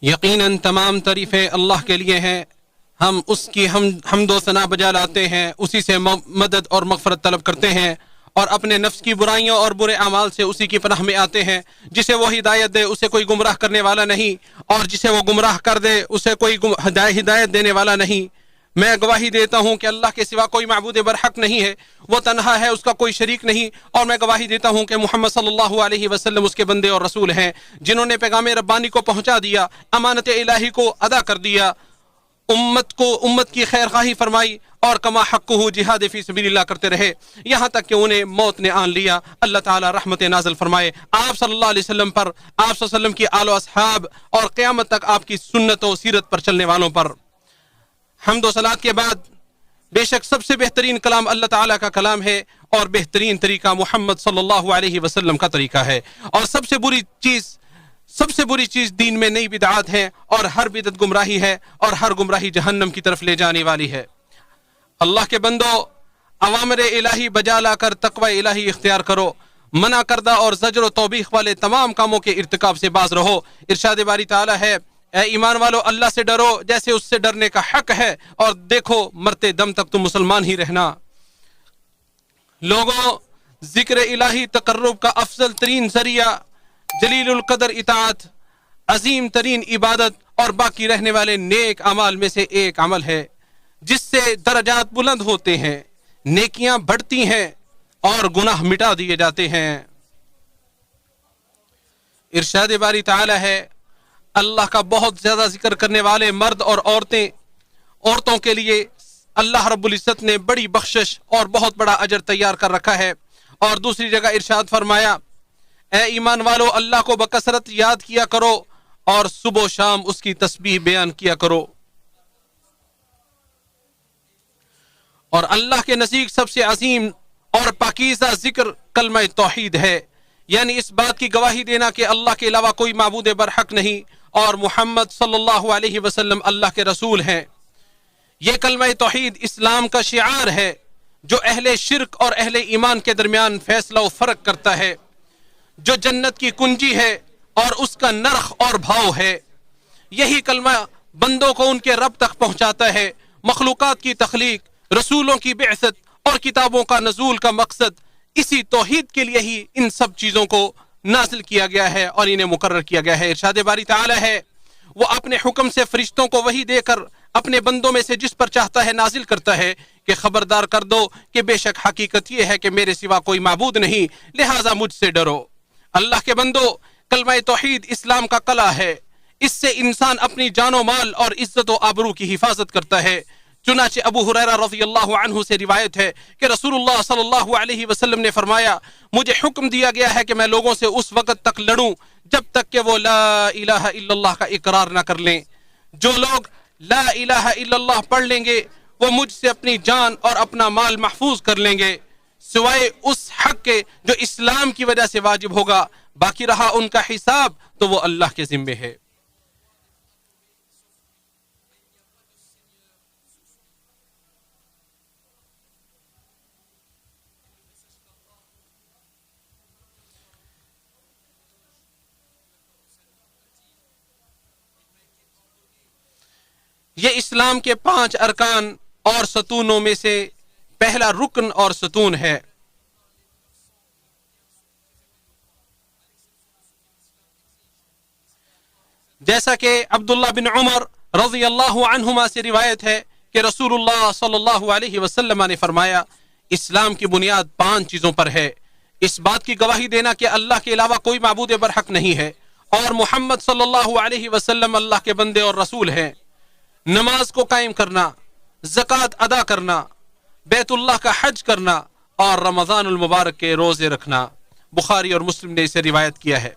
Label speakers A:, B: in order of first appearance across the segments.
A: یقیناً تمام تعریفیں اللہ کے لیے ہیں، ہم اس کی حمد و ثنا بجا لاتے ہیں، اسی سے مدد اور مغفرت طلب کرتے ہیں، اور اپنے نفس کی برائیوں اور برے اعمال سے اسی کی پناہ میں آتے ہیں۔ جسے وہ ہدایت دے اسے کوئی گمراہ کرنے والا نہیں، اور جسے وہ گمراہ کر دے اسے کوئی ہدایت دینے والا نہیں۔ میں گواہی دیتا ہوں کہ اللہ کے سوا کوئی معبود برحق نہیں ہے، وہ تنہا ہے، اس کا کوئی شریک نہیں، اور میں گواہی دیتا ہوں کہ محمد صلی اللہ علیہ وسلم اس کے بندے اور رسول ہیں، جنہوں نے پیغام ربانی کو پہنچا دیا، امانت الہی کو ادا کر دیا، امت کی خیر خواہی فرمائی، اور کما حق ہو جہاد فی سبیل اللہ کرتے رہے یہاں تک کہ انہیں موت نے آن لیا۔ اللہ تعالی رحمت نازل فرمائے آپ صلی اللہ علیہ وسلم پر، آپ صلی اللہ علیہ وسلم کی آل و اصحاب، اور قیامت تک آپ کی سنت و سیرت پر چلنے والوں پر۔ حمد و صلات کے بعد بے شک سب سے بہترین کلام اللہ تعالیٰ کا کلام ہے، اور بہترین طریقہ محمد صلی اللہ علیہ وسلم کا طریقہ ہے، اور سب سے بری چیز دین میں نئی بدعات ہے، اور ہر بدعت گمراہی ہے، اور ہر گمراہی جہنم کی طرف لے جانے والی ہے۔ اللہ کے بندو، اوامر الہی بجا لا کر تقوی الہی اختیار کرو، منع کردہ اور زجر و توبیخ والے تمام کاموں کے ارتکاب سے باز رہو۔ ارشاد باری تعالیٰ ہے، اے ایمان والو اللہ سے ڈرو جیسے اس سے ڈرنے کا حق ہے، اور دیکھو مرتے دم تک تم مسلمان ہی رہنا۔ لوگوں، ذکر الہی تقرب کا افضل ترین ذریعہ جلیل القدر اطاعت، عظیم ترین عبادت اور باقی رہنے والے نیک اعمال میں سے ایک عمل ہے، جس سے درجات بلند ہوتے ہیں، نیکیاں بڑھتی ہیں اور گناہ مٹا دیے جاتے ہیں۔ ارشاد باری تعالی ہے، اللہ کا بہت زیادہ ذکر کرنے والے مرد اور عورتوں کے لیے اللہ رب العزت نے بڑی بخشش اور بہت بڑا اجر تیار کر رکھا ہے۔ اور دوسری جگہ ارشاد فرمایا، اے ایمان والو اللہ کو بکثرت یاد کیا کرو، اور صبح و شام اس کی تسبیح بیان کیا کرو۔ اور اللہ کے نزدیک سب سے عظیم اور پاکیزہ ذکر کلمہ توحید ہے، یعنی اس بات کی گواہی دینا کہ اللہ کے علاوہ کوئی معبود برحق نہیں، اور محمد صلی اللہ علیہ وسلم اللہ کے رسول ہیں۔ یہ کلمہ توحید اسلام کا شعار ہے، جو اہل شرک اور اہل ایمان کے درمیان فیصلہ و فرق کرتا ہے، جو جنت کی کنجی ہے اور اس کا نرخ اور بھاؤ ہے۔ یہی کلمہ بندوں کو ان کے رب تک پہنچاتا ہے۔ مخلوقات کی تخلیق، رسولوں کی بعثت اور کتابوں کا نزول کا مقصد اسی توحید کے لیے ہی ان سب چیزوں کو نازل کیا گیا ہے اور انہیں مقرر کیا گیا ہے۔ ارشاد باری تعالی ہے، وہ اپنے حکم سے فرشتوں کو وحی دے کر اپنے بندوں میں سے جس پر چاہتا ہے نازل کرتا ہے کہ خبردار کر دو کہ بے شک حقیقت یہ ہے کہ میرے سوا کوئی معبود نہیں، لہٰذا مجھ سے ڈرو۔ اللہ کے بندو، کلمہ توحید اسلام کا قلعہ ہے، اس سے انسان اپنی جان و مال اور عزت و آبرو کی حفاظت کرتا ہے۔ چنانچہ ابو ہریرہ رضی اللہ عنہ سے روایت ہے کہ رسول اللہ صلی اللہ علیہ وسلم نے فرمایا، مجھے حکم دیا گیا ہے کہ میں لوگوں سے اس وقت تک لڑوں جب تک کہ وہ لا الہ الا اللہ کا اقرار نہ کر لیں۔ جو لوگ لا الہ الا اللہ پڑھ لیں گے وہ مجھ سے اپنی جان اور اپنا مال محفوظ کر لیں گے، سوائے اس حق کے جو اسلام کی وجہ سے واجب ہوگا، باقی رہا ان کا حساب تو وہ اللہ کے ذمے ہے۔ یہ اسلام کے 5 ارکان اور ستونوں میں سے پہلا رکن اور ستون ہے۔ جیسا کہ عبداللہ بن عمر رضی اللہ عنہما سے روایت ہے کہ رسول اللہ صلی اللہ علیہ وسلم نے فرمایا، اسلام کی بنیاد 5 چیزوں پر ہے۔ اس بات کی گواہی دینا کہ اللہ کے علاوہ کوئی معبود برحق نہیں ہے، اور محمد صلی اللہ علیہ وسلم اللہ کے بندے اور رسول ہیں۔ نماز کو قائم کرنا، زکوٰۃ ادا کرنا، بیت اللہ کا حج کرنا، اور رمضان المبارک کے روزے رکھنا۔ بخاری اور مسلم نے اسے روایت کیا ہے۔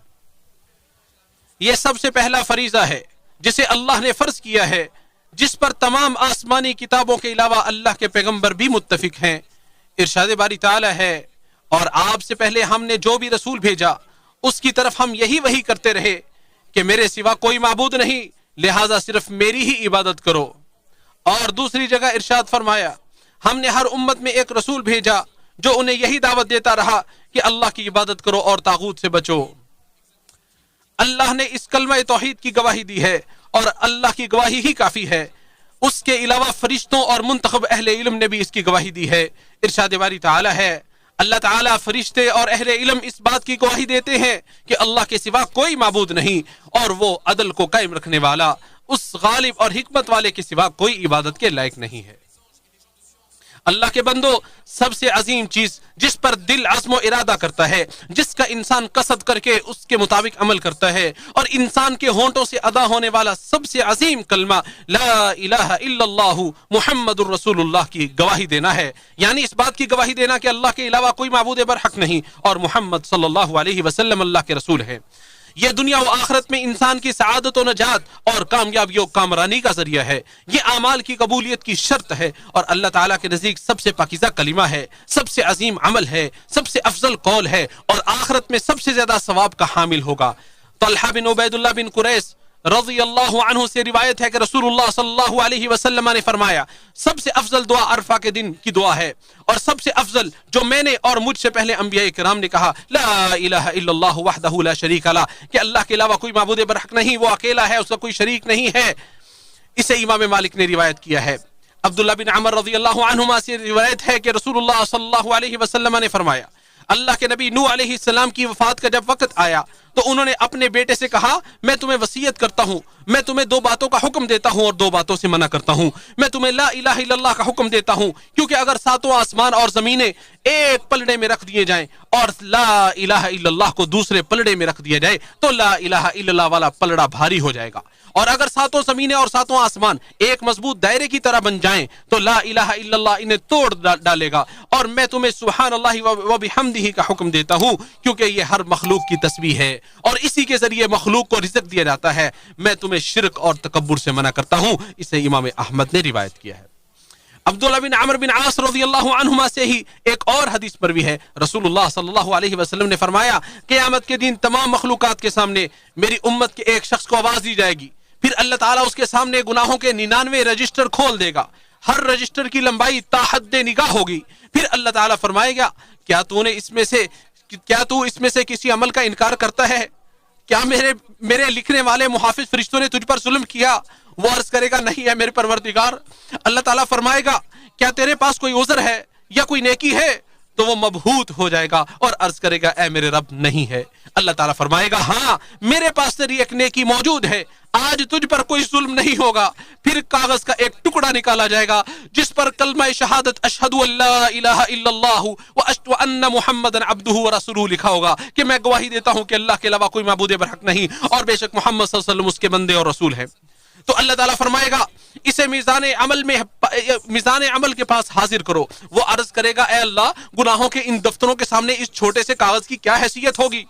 A: یہ سب سے پہلا فریضہ ہے جسے اللہ نے فرض کیا ہے، جس پر تمام آسمانی کتابوں کے علاوہ اللہ کے پیغمبر بھی متفق ہیں۔ ارشاد باری تعالی ہے، اور آپ سے پہلے ہم نے جو بھی رسول بھیجا اس کی طرف ہم یہی وحی کرتے رہے کہ میرے سوا کوئی معبود نہیں، لہٰذا صرف میری ہی عبادت کرو۔ اور دوسری جگہ ارشاد فرمایا، ہم نے ہر امت میں ایک رسول بھیجا جو انہیں یہی دعوت دیتا رہا کہ اللہ کی عبادت کرو اور طاغوت سے بچو۔ اللہ نے اس کلمہ توحید کی گواہی دی ہے اور اللہ کی گواہی ہی کافی ہے. اس کے علاوہ فرشتوں اور منتخب اہل علم نے بھی اس کی گواہی دی ہے. ارشاد باری تعالی ہے، اللہ تعالیٰ فرشتے اور اہل علم اس بات کی گواہی دیتے ہیں کہ اللہ کے سوا کوئی معبود نہیں اور وہ عدل کو قائم رکھنے والا، اس غالب اور حکمت والے کے سوا کوئی عبادت کے لائق نہیں ہے. اللہ کے بندو، سب سے عظیم چیز جس پر دل عزم و ارادہ کرتا ہے، جس کا انسان قصد کر کے اس کے مطابق عمل کرتا ہے، اور انسان کے ہونٹوں سے ادا ہونے والا سب سے عظیم کلمہ لا الہ الا اللہ محمد الرسول اللہ کی گواہی دینا ہے. یعنی اس بات کی گواہی دینا کہ اللہ کے علاوہ کوئی معبود برحق نہیں اور محمد صلی اللہ علیہ وسلم اللہ کے رسول ہے. یہ دنیا و آخرت میں انسان کی سعادت و نجات اور کامیابی و کامرانی کا ذریعہ ہے. یہ اعمال کی قبولیت کی شرط ہے اور اللہ تعالیٰ کے نزدیک سب سے پاکیزہ کلمہ ہے، سب سے عظیم عمل ہے، سب سے افضل قول ہے اور آخرت میں سب سے زیادہ ثواب کا حامل ہوگا. طلحہ بن عبید اللہ بن قریش رضی اللہ عنہ سے روایت ہے کہ رسول اللہ صلی اللہ علیہ وسلم نے فرمایا، سب سے افضل دعا عرفہ کے دن کی دعا ہے اور سب سے افضل جو میں نے اور مجھ سے پہلے انبیاء کرام نے کہا، لا الہ الا اللہ وحدہ لا شریک لہ، کہ اللہ کے علاوہ کوئی معبود برحق نہیں، وہ اکیلا ہے، اس کا کوئی شریک نہیں ہے. اسے امام مالک نے روایت کیا ہے. عبداللہ بن عمر رضی اللہ عنہما سے روایت ہے کہ رسول اللہ صلی اللہ علیہ وسلم نے فرمایا، اللہ کے نبی نوح علیہ السلام کی وفات کا جب وقت آیا تو انہوں نے اپنے بیٹے سے کہا، میں تمہیں وصیت کرتا ہوں، میں تمہیں دو باتوں کا حکم دیتا ہوں اور دو باتوں سے منع کرتا ہوں. میں تمہیں لا الہ الا اللہ کا حکم دیتا ہوں کیونکہ اگر ساتوں آسمان اور زمینیں ایک پلڑے میں رکھ دیے جائیں اور لا الہ الا اللہ کو دوسرے پلڑے میں رکھ دیا جائے تو لا الہ الا اللہ والا پلڑا بھاری ہو جائے گا، اور اگر ساتوں زمینیں اور ساتوں آسمان ایک مضبوط دائرے کی طرح بن جائیں تو لا الہ الا اللہ انہیں توڑ ڈالے گا. اور میں تمہیں سبحان اللہ و بحمدہ کا حکم دیتا ہوں کیونکہ یہ ہر مخلوق کی تسبیح ہے اور اسی کے ذریعے مخلوق کو رزق دیا جاتا ہے. میں تمہیں شرک اور تکبر سے منع کرتا ہوں. اسے امام احمد نے روایت کیا ہے. عبداللہ بن عمر بن عاص رضی اللہ عنہما سے ہی ایک اور حدیث پر بھی ہے، رسول اللہ صلی اللہ علیہ وسلم نے فرمایا، قیامت کے دن تمام مخلوقات کے سامنے میری امت کے ایک شخص کو آواز دی جائے گی، پھر اللہ تعالیٰ اس کے سامنے گناہوں کے 99 رجسٹر کھول دے گا، ہر رجسٹر کی لمبائی تا حد نگاہ ہوگی. پھر اللہ تعالیٰ فرمائے گا، کیا تو اس میں سے کسی عمل کا انکار کرتا ہے؟ کیا میرے لکھنے والے محافظ فرشتوں نے تجھ پر ظلم کیا؟ وہ عرض کرے گا، نہیں ہے میرے پروردگار. اللہ تعالیٰ فرمائے گا، کیا تیرے پاس کوئی عذر ہے یا کوئی نیکی ہے؟ تو وہ مبہوت ہو جائے گا اور عرض کرے گا، اے میرے رب نہیں ہے. اللہ تعالیٰ فرمائے گا، ہاں میرے پاس تیری ایک نیکی موجود ہے، آج تجھ پر کوئی ظلم نہیں ہوگا. پھر کاغذ کا ایک ٹکڑا نکالا جائے گا جس پر کلمہ شہادت اشہد ان لا الہ الا اللہ وان محمد عبدہ ورسولہ لکھا ہوگا کہ میں گواہی دیتا ہوں کہ اللہ کے علاوہ کوئی معبود برحق نہیں اور بے شک محمد صلی اللہ علیہ وسلم اس کے بندے اور رسول ہے. تو اللہ تعالیٰ فرمائے گا، اسے میزان عمل کے پاس حاضر کرو. وہ عرض کرے گا، اے اللہ، گناہوں کے ان دفتروں کے سامنے اس چھوٹے سے کاغذ کی کیا حیثیت ہوگی؟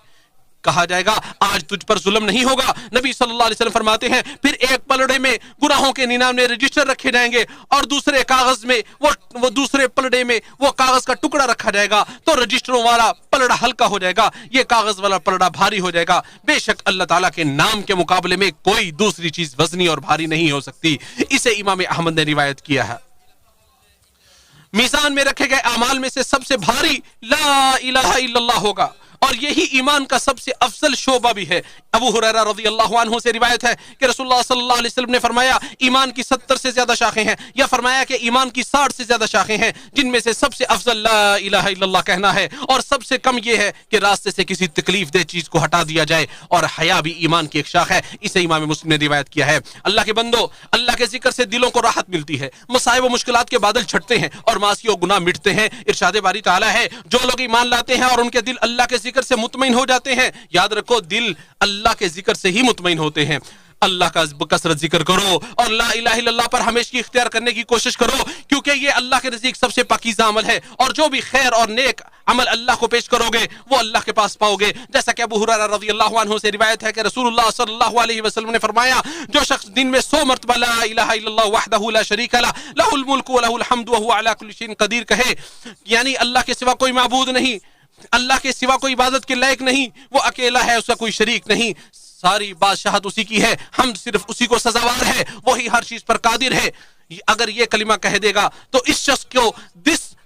A: کہا جائے گا، آج تجھ پر ظلم نہیں ہوگا. نبی صلی اللہ علیہ وسلم فرماتے ہیں، پھر ایک پلڑے میں گناہوں کے 99 رجسٹر رکھے جائیں گے اور دوسرے کاغذ میں وہ دوسرے پلڑے میں وہ کاغذ کا ٹکڑا رکھا جائے گا تو رجسٹروں والا پلڑا ہلکا ہو جائے گا، یہ کاغذ والا پلڑا بھاری ہو جائے گا. بے شک اللہ تعالیٰ کے نام کے مقابلے میں کوئی دوسری چیز وزنی اور بھاری نہیں ہو سکتی. اسے امام احمد نے روایت کیا ہے. میزان میں رکھے گئے اعمال میں سے سب سے بھاری لا الہ الا اللہ ہوگا اور یہی ایمان کا سب سے افضل شعبہ بھی ہے. ابو ہریرہ رضی اللہ عنہ سے روایت ہے کہ رسول اللہ صلی اللہ علیہ وسلم نے فرمایا، ایمان کی 70 سے زیادہ شاخیں ہیں، یا فرمایا کہ ایمان کی 60 سے زیادہ شاخیں ہیں، جن میں سے سب سے افضل لا الہ الا اللہ کہنا ہے اور سب سے کم یہ ہے کہ راستے سے کسی تکلیف دہ چیز کو ہٹا دیا جائے، اور حیا بھی ایمان کی ایک شاخ ہے. اسے امام مسلم نے روایت کیا ہے. اللہ کے بندو، اللہ کے ذکر سے دلوں کو راحت ملتی ہے، مصائب و مشکلات کے بادل چھٹتے ہیں اور معاصی و گناہ مٹتے ہیں. ارشاد باری تعالیٰ ہے، جو لوگ ایمان لاتے ہیں اور ان کے دل اللہ کے ذکر سے مطمئن ہو جاتے ہیں، یاد رکھو دل اللہ کے ذکر سے ہی مطمئن ہوتے ہیں. اللہ کا کثرت ذکر کرو اور لا الہ الا اللہ پر ہمیشہ اختیار کرنے کی کوشش کرو کیونکہ یہ اللہ کے نزدیک سب سے پاکیزہ عمل ہے، اور جو بھی خیر اور نیک عمل اللہ کو پیش کرو گے وہ اللہ کے پاس پاؤ گے. جیسا کہ ابو ہریرہ رضی اللہ عنہ سے روایت ہے کہ رسول اللہ صلی اللہ علیہ وسلم نے فرمایا، جو شخص دن میں 100 مرتبہ لا الہ الا اللہ وحدہ لا شریک لہ لہ الملک ولہ الحمد وہو علی کل شیء قدیر کہے، یعنی اللہ کے سوا کوئی معبود نہیں، اللہ کے سوا کوئی عبادت کے لائق نہیں، وہ اکیلا ہے، اس کا کوئی شریک نہیں، ساری بادشاہت اسی کی ہے، ہم صرف اسی کو سزاوار ہے، وہی ہر چیز پر قادر ہے. اگر یہ کلمہ کہہ دے گا تو اس شخص کو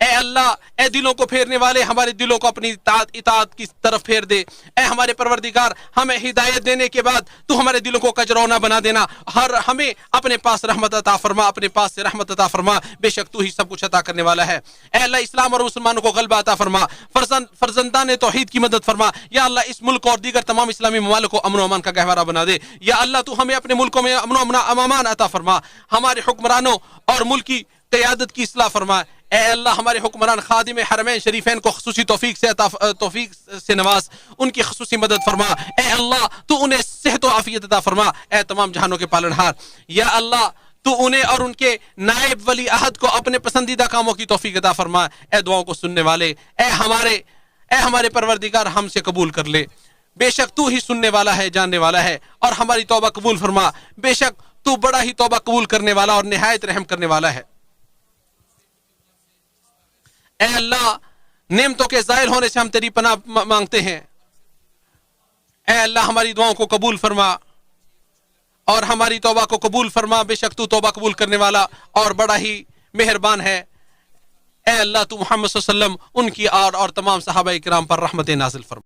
A: اے اللہ، اے دلوں کو پھیرنے والے، ہمارے دلوں کو اپنی اطاعت کی طرف پھیر دے۔ اے ہمارے پروردگار، ہمیں ہدایت دینے کے بعد تو ہمارے دلوں کو کجرونا بنا دینا، ہمیں اپنے پاس رحمت عطا فرما، اپنے پاس سے رحمت عطا فرما، بے شک تو ہی سب کچھ عطا کرنے والا ہے۔ اے اللہ، اسلام اور مسلمانوں کو غلبہ عطا فرما، فرزندان توحید کی مدد فرما۔ یا اللہ، اس ملک اور دیگر تمام اسلامی ممالک کو امن و امان کا گہوارہ بنا دے۔ یا اللہ، تو ہمیں اپنے ملکوں میں امن و امان عطا فرما، ہمارے حکمرانوں اور ملک کی قیادت کی اصلاح فرما۔ اے اللہ، ہمارے حکمران خادم حرمین شریفین کو خصوصی توفیق سے نواز، ان کی خصوصی مدد فرما۔ اے اللہ، تو انہیں صحت و عافیت عطا فرما۔ اے تمام جہانوں کے پالنہار، یا اللہ، تو انہیں اور ان کے نائب ولی عہد کو اپنے پسندیدہ کاموں کی توفیق عطا فرما۔ اے دعاؤں کو سننے والے، اے ہمارے پروردگار، ہم سے قبول کر لے، بے شک تو ہی سننے والا ہے، جاننے والا ہے، اور ہماری توبہ قبول فرما، بے شک تو بڑا ہی توبہ قبول کرنے والا اور نہایت رحم کرنے والا ہے۔ اے اللہ، نعمتوں کے زائل ہونے سے ہم تیری پناہ مانگتے ہیں۔ اے اللہ، ہماری دعاؤں کو قبول فرما اور ہماری توبہ کو قبول فرما، بے شک تو توبہ قبول کرنے والا اور بڑا ہی مہربان ہے۔ اے اللہ، تو محمد صلی اللہ علیہ وسلم، ان کی اور تمام صحابہ کرام پر رحمت نازل فرما۔